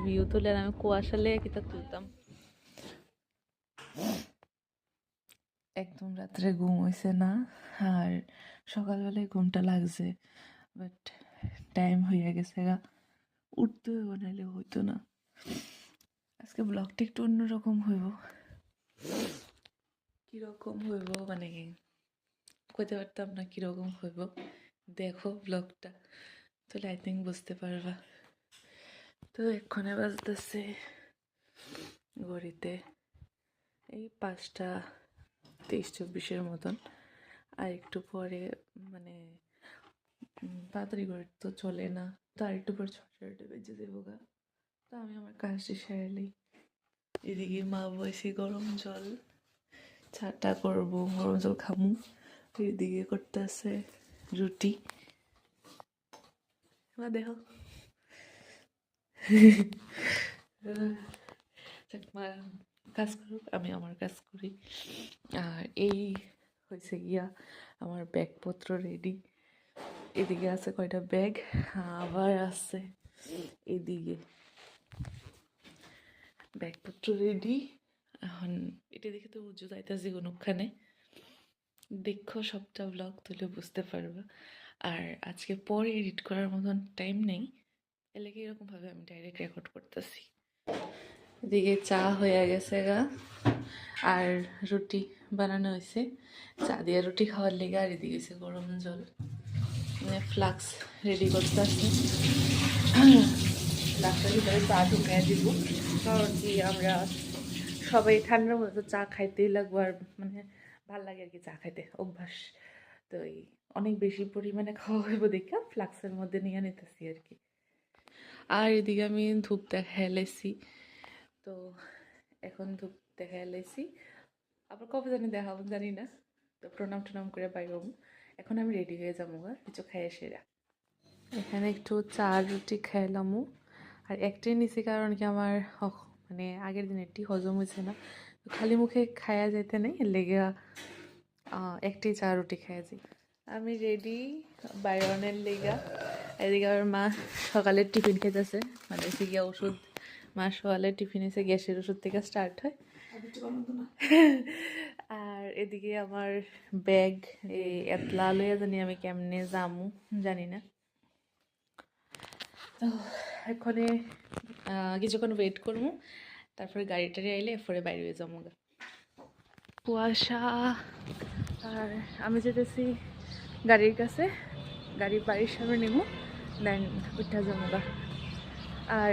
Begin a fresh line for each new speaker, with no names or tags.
View তুলে আমি কুয়াশালে কিতা তুলতাম। একদম রাত্রে ঘুম হয়েছে না, আর সকালবেলায় ঘুমটা লাগছে, বাট টাইম হয়ে গেছে গা, উঠতে বানাইলে হইতো না। আজকে ব্লগটা একটু অন্যরকম হইব। কীরকম হইব মানে কইতে পারতাম না কীরকম হইব, দেখো ব্লগটা তাহলে আই থিঙ্ক বুঝতে পারবা। তো এক্ষণে বাজতেছে ঘড়িতে এই 5:23-24 মতন। আর একটু পরে মানে তাড়াতাড়ি করে তো চলে না, তো আর একটু পর 6:30 বেজে দেবো গা। তো আমি আমার কাজটি সেরেলেই এদিকে মা বসে গরম জল চাটা করবো, গরম জল খামু, এদিকে করতেছে রুটি। মা দেখো মা কাজ করুক, আমি আমার কাজ করি। আর এই হয়েছে গিয়া আমার ব্যাগপত্র রেডি। এদিকে আছে কয়টা ব্যাগ, আবার আছে এদিকে ব্যাগপত্র রেডি। এখন এটা দেখে তো বুঝো যাইতেছি কোনোখানে, দেখো সবটা ব্লগ তুলে বুঝতে পারবা। আর আজকে পরে এডিট করার মতন টাইম নেই, এলাকা এরকমভাবে আমি ডাইরেক্ট রেকর্ড করতেছি। এদিকে চা হয়ে গেছে গা, আর রুটি বানানো হয়েছে। চা দিয়ে রুটি খাওয়ার লেগে আর এদিকে গেছে গরম জল, মানে ফ্লাক্স রেডি করতে আসছে। ফ্লাক্সের ভিতরে চা ঢুকিয়ে দিব, কারণ কি আমরা সবাই ঠান্ডার মধ্যে চা খাইতেই লাগবো, আর মানে ভাল লাগে আর কি চা খাইতে, অভ্যাস। তো এই অনেক বেশি পরিমাণে খাওয়া হইব দেখে ফ্লাক্সের মধ্যে নিয়ে নিতেছি আর কি। আর এদিকে আমি ধূপ দেখা এলাইছি, তো এখন ধূপ দেখা এলাইছি, আবার কবে জানি দেখাবো জানি না। তো প্রণাম টনাম করে বাইর হবো। এখন আমি রেডি হয়ে যাবো গা কিছু খাইয়ে সেরা। এখানে একটু চা রুটি খাইলামও, আর একটাই নিছি কারণ কি আমার মানে আগের দিনেরটি হজম হয়েছে না, তো খালি মুখে খায়া যাইতে নেই, লেগে একটাই চা রুটি খাইয়া যাই। আমি রেডি বাইরনের লেগা। এদিকে আবার মা সকালের টিফিন খেতেছে, মানে এসে গিয়া ওষুধ, মা সকালের টিফিন এসে গ্যাসের ওষুধ থেকে স্টার্ট হয়। আর এদিকে আমার ব্যাগ এতলা লইয়া জানি আমি কেমনে যামু জানি না। তো এখানে কিছুক্ষণ ওয়েট করবো, তারপরে গাড়ি টাড়ি আইলে এরপরে বাইরে হয়ে যাবো গা। কুয়াশা, আর আমি যেতেছি গাড়ির কাছে, গাড়ির বাড়ির সামনে নেবো, দেন উঠা যাবো গা। আর